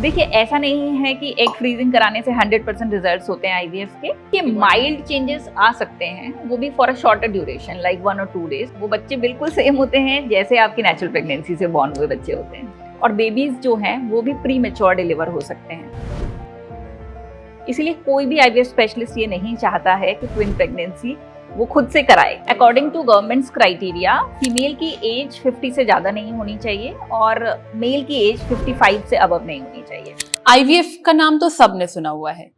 देखिए, ऐसा नहीं है कि एग फ्रीजिंग कराने से 100% रिजल्ट्स होते हैं आईवीएफ के। कि माइल्ड चेंजेस आ सकते हैं, वो भी for a shorter duration like 1 और 2 डेज। वो बच्चे बिल्कुल सेम होते हैं जैसे आपकी नेचुरल प्रेगनेंसी से बॉर्न हुए बच्चे होते हैं। और बेबीज जो हैं वो भी प्री मैच्योर डिलीवर हो सकते हैं। इसलिए कोई भी आईवीएफ स्पेशलिस्ट ये नहीं चाहता है कि ट्विन प्रेगनेंसी वो खुद से कराए। According to government's criteria, female की एज 50 से ज्यादा नहीं होनी चाहिए और मेल की एज 55 से अबव नहीं होनी चाहिए। आईवीएफ का नाम तो सबने सुना हुआ है,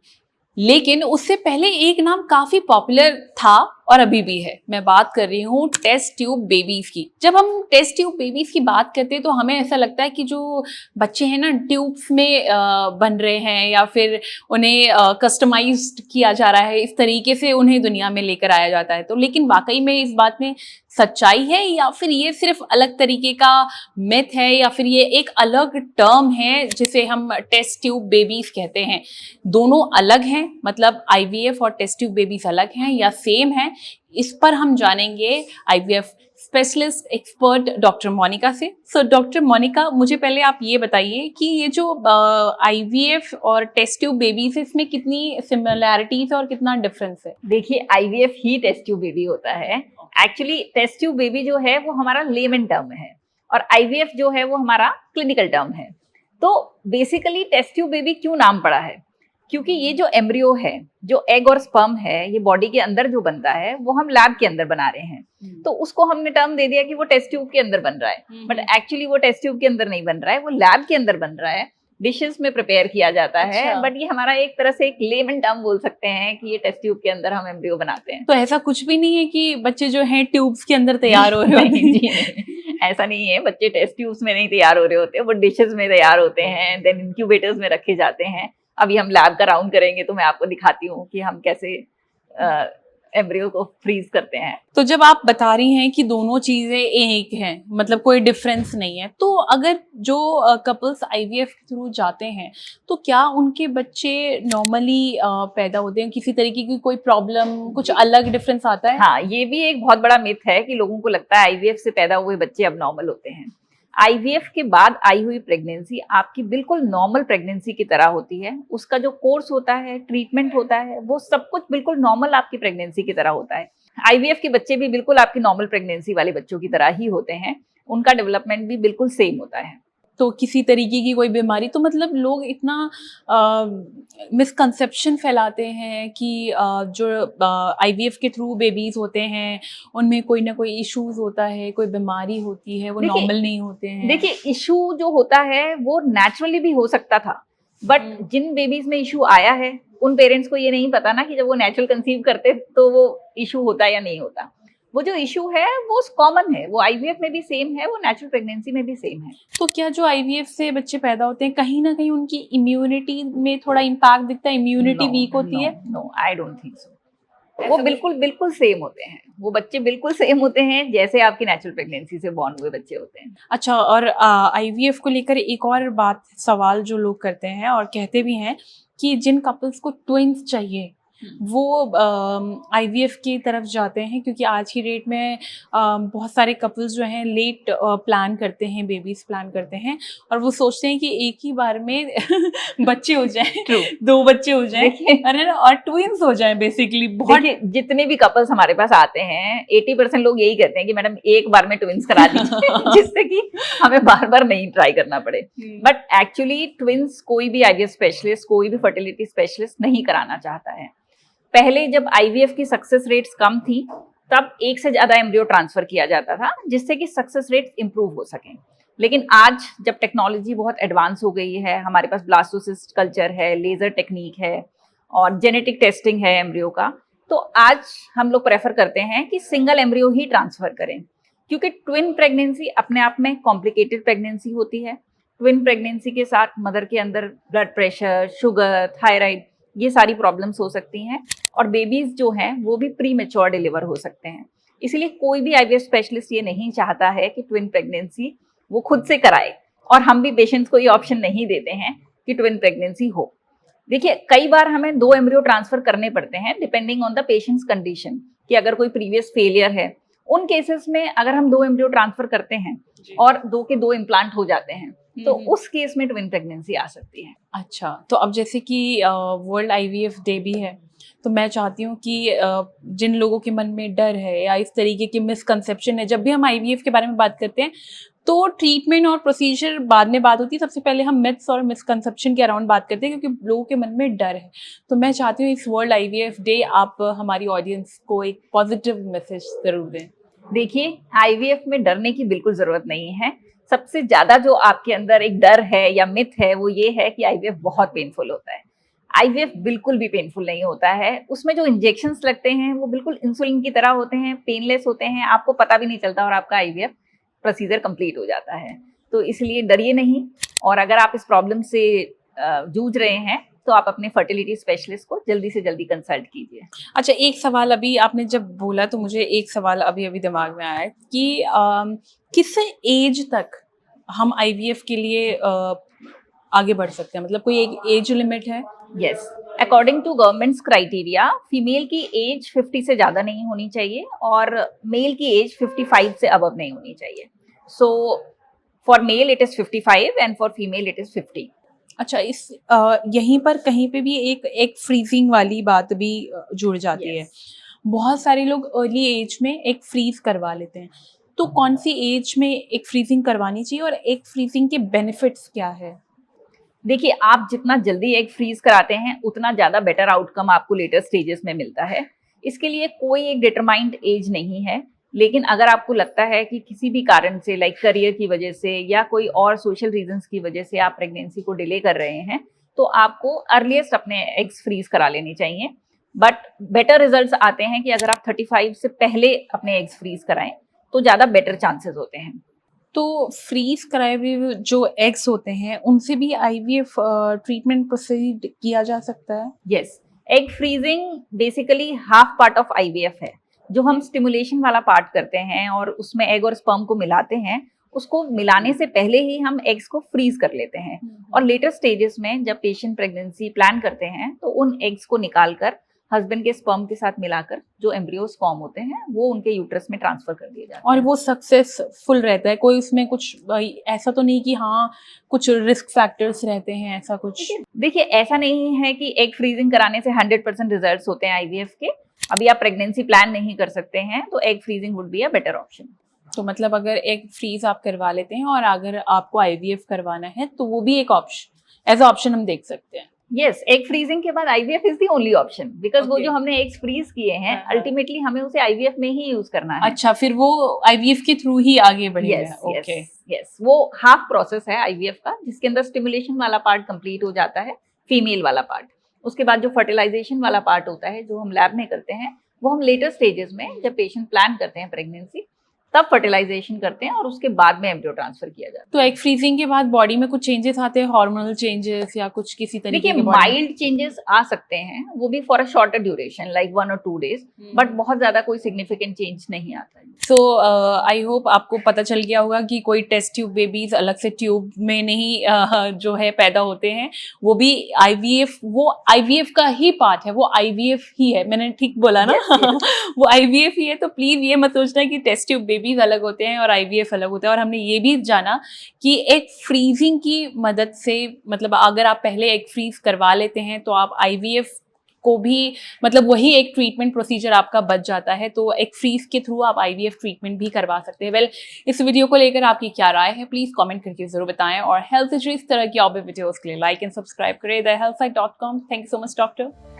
लेकिन उससे पहले एक नाम काफी पॉपुलर था और अभी भी है। मैं बात कर रही हूँ टेस्ट ट्यूब बेबीज की। जब हम टेस्ट ट्यूब बेबीज की बात करते हैं तो हमें ऐसा लगता है कि जो बच्चे हैं ना ट्यूब्स में बन रहे हैं या फिर उन्हें कस्टमाइज्ड किया जा रहा है, इस तरीके से उन्हें दुनिया में लेकर आया जाता है। तो लेकिन वाकई में इस बात में सच्चाई है या फिर ये सिर्फ अलग तरीके का मिथ है या फिर ये एक अलग टर्म है जिसे हम टेस्ट ट्यूब बेबीज कहते हैं? दोनों अलग हैं, मतलब आईवीएफ और टेस्ट ट्यूब बेबीज अलग हैं या सेम हैं? इस पर हम जानेंगे IVF specialist expert doctor Monika से। सो डॉक्टर मोनिका, मुझे पहले आप ये बताइए कि ये जो आईवीएफ और टेस्ट ट्यूब बेबीज है, इसमें कितनी सिमिलैरिटीज और कितना डिफरेंस है? देखिए, आईवीएफ ही टेस्ट ट्यूब बेबी होता है। एक्चुअली टेस्ट ट्यूब बेबी जो है वो हमारा लेमन टर्म है और आईवीएफ जो है वो हमारा क्लिनिकल टर्म है। तो बेसिकली टेस्ट ट्यूब बेबी क्यों नाम पड़ा है? क्योंकि ये जो एम्ब्रियो है, जो एग और स्पर्म है, ये बॉडी के अंदर जो बनता है वो हम लैब के अंदर बना रहे हैं। तो उसको हमने टर्म दे दिया कि वो टेस्ट ट्यूब के अंदर बन रहा है, बट एक्चुअली वो टेस्ट ट्यूब के अंदर नहीं बन रहा है, वो लैब के अंदर बन रहा है, डिशेस में प्रिपेयर किया जाता है। बट ये हमारा एक तरह से एक लेमन टर्म बोल सकते हैं कि ये टेस्ट ट्यूब के अंदर हम एम्ब्रियो बनाते हैं। तो ऐसा कुछ भी नहीं है कि बच्चे जो हैं ट्यूब्स के अंदर तैयार हो रहे होते हैं? जी नहीं, ऐसा नहीं है। बच्चे टेस्ट ट्यूब्स में नहीं तैयार हो रहे होते, वो डिशेस में तैयार होते हैं, देन इंक्यूबेटर्स में रखे जाते हैं। अभी हम लैब का राउंड करेंगे तो मैं आपको दिखाती हूँ कि हम कैसे एम्ब्रियो को फ्रीज करते हैं। तो जब आप बता रही हैं कि दोनों चीजें एक हैं, मतलब कोई डिफरेंस नहीं है, तो अगर जो कपल्स आईवीएफ के थ्रू जाते हैं तो क्या उनके बच्चे नॉर्मली पैदा होते हैं? किसी तरीके की कोई प्रॉब्लम, कुछ अलग डिफरेंस आता है? हाँ, ये भी एक बहुत बड़ा मिथ है कि लोगों को लगता है आईवीएफ से पैदा हुए बच्चे अब नॉर्मल होते हैं। आईवीएफ के बाद आई हुई प्रेगनेंसी आपकी बिल्कुल नॉर्मल प्रेगनेंसी की तरह होती है। उसका जो कोर्स होता है, ट्रीटमेंट होता है, वो सब कुछ बिल्कुल नॉर्मल आपकी प्रेगनेंसी की तरह होता है। आईवीएफ के बच्चे भी बिल्कुल आपकी नॉर्मल प्रेगनेंसी वाले बच्चों की तरह ही होते हैं। उनका डेवलपमेंट भी बिल्कुल सेम होता है। तो किसी तरीके की कोई बीमारी, तो मतलब लोग इतना मिसकंसेप्शन फैलाते हैं कि जो आईवीएफ के थ्रू बेबीज होते हैं उनमें कोई ना कोई इश्यूज होता है, कोई बीमारी होती है, वो नॉर्मल नहीं होते हैं। देखिए, इशू जो होता है वो नेचुरली भी हो सकता था, बट जिन बेबीज में इशू आया है उन पेरेंट्स को ये नहीं पता ना कि जब वो नेचुरल कंसीव करते तो वो इशू होता या नहीं होता। वो जो इशू है वो कॉमन है, वो आईवीएफ में भी सेम है, वो नेचुरल प्रेगनेंसी में भी सेम है। तो क्या जो आईवीएफ से बच्चे पैदा होते हैं कहीं ना कहीं उनकी इम्यूनिटी में थोड़ा इम्पैक्ट दिखता है? इम्यूनिटी वीक होती है? No, I don't think so. वो बिल्कुल बिल्कुल सेम होते हैं, वो बच्चे बिल्कुल सेम होते हैं जैसे आपकी नेचुरल प्रेगनेंसी से बॉर्न हुए बच्चे होते हैं। अच्छा, और आईवीएफ को लेकर एक और बात, सवाल जो लोग करते हैं और कहते भी हैं कि जिन कपल्स को ट्विंस चाहिए वो आईवीएफ की तरफ जाते हैं, क्योंकि आज की डेट में बहुत सारे कपल्स जो हैं लेट प्लान करते हैं, बेबीज प्लान करते हैं और वो सोचते हैं कि एक ही बार में बच्चे हो जाएं, 2 बच्चे हो जाएं, अरे ना, और ट्विंस हो जाएं बेसिकली। बहुत जितने भी कपल्स हमारे पास आते हैं 80% लोग यही कहते हैं कि मैडम एक बार में ट्विंस करा दीजिए जिससे कि हमें बार बार नहीं ट्राई करना पड़े। बट एक्चुअली ट्विंस कोई भी आईवीएफ स्पेशलिस्ट, कोई भी फर्टिलिटी स्पेशलिस्ट नहीं कराना चाहता है। पहले जब आईवीएफ की सक्सेस रेट्स कम थी तब एक से ज्यादा एम्ब्रियो ट्रांसफर किया जाता था जिससे कि सक्सेस रेट्स इंप्रूव हो सकें। लेकिन आज जब टेक्नोलॉजी बहुत एडवांस हो गई है, हमारे पास ब्लास्टोसिस्ट कल्चर है, लेजर टेक्निक है और जेनेटिक टेस्टिंग है एम्ब्रियो का, तो आज हम लोग प्रेफर करते हैं कि सिंगल एम्ब्रियो ही ट्रांसफर करें। क्योंकि ट्विन प्रेगनेंसी अपने आप में कॉम्प्लिकेटेड प्रेगनेंसी होती है। ट्विन प्रेगनेंसी के साथ मदर के अंदर ब्लड प्रेशर, शुगर, थायराइड, ये सारी प्रॉब्लम्स हो सकती हैं और बेबीज जो हैं वो भी प्री मैच्योर डिलीवर हो सकते हैं। इसलिए कोई भी आईवीएफ स्पेशलिस्ट ये नहीं चाहता है कि ट्विन प्रेगनेंसी वो खुद से कराए और हम भी पेशेंट्स को ये ऑप्शन नहीं देते हैं कि ट्विन प्रेगनेंसी हो। देखिए, कई बार हमें 2 एम्ब्रियो ट्रांसफर करने पड़ते हैं depending on the patients condition, कि अगर कोई प्रीवियस फेलियर है, उन केसेस में अगर हम 2 एम्ब्रियो ट्रांसफर करते हैं और 2 के 2 इम्प्लांट हो जाते हैं तो उस केस में ट्विन प्रेगनेंसी आ सकती है। अच्छा, तो अब जैसे कि वर्ल्ड आईवीएफ डे भी है, तो मैं चाहती हूँ कि जिन लोगों के मन में डर है या इस तरीके की मिसकंसेप्शन है, जब भी हम आईवीएफ के बारे में बात करते हैं तो ट्रीटमेंट और प्रोसीजर बाद में बात होती है, सबसे पहले हम मिथ्स और मिसकंसेप्शन के अराउंड बात करते हैं क्योंकि लोगों के मन में डर है। तो मैं चाहती हूँ इस वर्ल्ड आईवीएफ डे आप हमारी ऑडियंस को एक पॉजिटिव मैसेज जरूर दें। देखिए, आईवीएफ में डरने की बिल्कुल जरूरत नहीं है। सबसे ज्यादा जो आपके अंदर एक डर है या मिथ है वो ये है कि आईवीएफ बहुत पेनफुल होता है। आईवीएफ बिल्कुल भी पेनफुल नहीं होता है। उसमें जो इंजेक्शंस लगते हैं वो बिल्कुल इंसुलिन की तरह होते हैं, पेनलेस होते हैं, आपको पता भी नहीं चलता और आपका आईवीएफ प्रोसीजर कंप्लीट हो जाता है। तो इसलिए डरिए नहीं, और अगर आप इस प्रॉब्लम से जूझ रहे हैं तो आप अपने फर्टिलिटी स्पेशलिस्ट को जल्दी से जल्दी कंसल्ट कीजिए। अच्छा, एक सवाल अभी आपने जब बोला तो मुझे एक सवाल अभी दिमाग में आया कि किस एज तक हम आईवीएफ के लिए आगे बढ़ सकते हैं, मतलब कोई एक एज लिमिट है? Yes, according to government's criteria female की एज 50 से ज़्यादा नहीं होनी चाहिए और मेल की एज 55 से अबव नहीं होनी चाहिए। So for male it is 55 and for female it is 50। अच्छा, इस यहीं पर कहीं पे भी एक फ्रीजिंग वाली बात भी जुड़ जाती है। बहुत सारे लोग अर्ली एज में एक फ्रीज करवा लेते हैं, तो कौन सी एज में एक फ्रीजिंग करवानी चाहिए और एक फ्रीजिंग के बेनिफिट्स क्या है? देखिए, आप जितना जल्दी एग फ्रीज कराते हैं उतना ज़्यादा बेटर आउटकम आपको लेटर स्टेजेस में मिलता है। इसके लिए कोई एक डिटरमाइंड एज नहीं है, लेकिन अगर आपको लगता है कि किसी भी कारण से लाइक करियर की वजह से या कोई और सोशल रीजंस की वजह से आप प्रेगनेंसी को डिले कर रहे हैं तो आपको अर्लीस्ट अपने एग्स फ्रीज करा लेने चाहिए। बट बेटर रिजल्ट्स आते हैं कि अगर आप 35 से पहले अपने एग्स फ्रीज कराएं तो ज़्यादा बेटर चांसेस होते हैं। तो फ्रीज कराए हुए जो एग्स होते हैं उनसे भी आईवीएफ ट्रीटमेंट प्रोसीड किया जा सकता है? Yes, egg freezing basically half part of IVF है। जो हम स्टिमुलेशन वाला पार्ट करते हैं और उसमें एग और स्पर्म को मिलाते हैं, उसको मिलाने से पहले ही हम एग्स को फ्रीज कर लेते हैं। और लेटर स्टेजेस में जब पेशेंट प्रेगनेंसी प्लान करते हैं तो उन एग्स को निकालकर हस्बैंड के स्पर्म के साथ मिलाकर जो एम्ब्रियोज फॉर्म होते हैं वो उनके यूट्रस में ट्रांसफर कर दिए जाते हैं। और वो सक्सेसफुल रहता है? कोई उसमें कुछ ऐसा तो नहीं कि हाँ कुछ रिस्क फैक्टर्स रहते हैं, ऐसा कुछ? देखिए, ऐसा नहीं है कि एग फ्रीजिंग कराने से 100% रिजल्ट्स होते हैं आईवीएफ के। अभी आप प्रेगनेंसी प्लान नहीं कर सकते हैं तो egg freezing would be a better option. तो मतलब अगर एग फ्रीज आप करवा लेते हैं और अगर आपको आईवीएफ करवाना है तो वो भी एक ऑप्शन एज ऑप्शन हम देख सकते हैं। यस, एग फ्रीजिंग के बाद IVF is the only option because वो Okay. जो हमने एग्स फ्रीज किए हैं अल्टीमेटली हमें उसे आईवीएफ में ही यूज करना है। अच्छा, फिर वो आईवीएफ के थ्रू ही आगे बढ़ेगा? Yes okay. यस, वो हाफ प्रोसेस है आईवीएफ का जिसके अंदर स्टिमुलेशन वाला पार्ट कंप्लीट हो जाता है, फीमेल वाला पार्ट। उसके बाद जो फर्टिलाइजेशन वाला पार्ट होता है जो हम लैब में करते हैं वो हम लेटर स्टेजेस में जब पेशेंट प्लान करते हैं प्रेगनेंसी तब फर्टिलाइजेशन करते हैं और उसके बाद में एम्ब्रियो ट्रांसफर किया जाता है। तो एग फ्रीजिंग के बाद बॉडी में कुछ चेंजेस आते हैं, हार्मोनल चेंजेस या कुछ किसी तरीके देखिए, के body में? माइल्ड चेंजेस आ सकते हैं, वो भी for a shorter duration like 1 और 2 डेज, बट बहुत ज्यादा कोई सिग्निफिकेंट चेंज नहीं आता है। सो आई होप आपको पता चल गया होगा कि कोई टेस्ट ट्यूब बेबीज अलग से ट्यूब में नहीं जो है पैदा होते हैं, वो भी आईवीएफ, वो आईवीएफ का ही पार्ट है, वो आईवीएफ ही है। मैंने ठीक बोला ना? वो आईवीएफ ही है। तो प्लीज ये मत सोचना कि टेस्ट ट्यूब बेबीज अलग होते हैं और आईवीएफ अलग होता है। और हमने ये भी जाना कि एक फ्रीजिंग की मदद से, मतलब अगर आप पहले एक फ्रीज करवा लेते हैं तो आप आईवीएफ को भी, मतलब वही एक ट्रीटमेंट प्रोसीजर आपका बच जाता है। तो एक फ्रीज के थ्रू आप आईवीएफ ट्रीटमेंट भी करवा सकते हैं। वेल, इस वीडियो को लेकर आपकी क्या राय है प्लीज कमेंट करके जरूर बताएं और हेल्थ से जुड़ी इस तरह की और भी वीडियोस के लिए लाइक एंड सब्सक्राइब करें thehealthsite.com। Thank you so much doctor.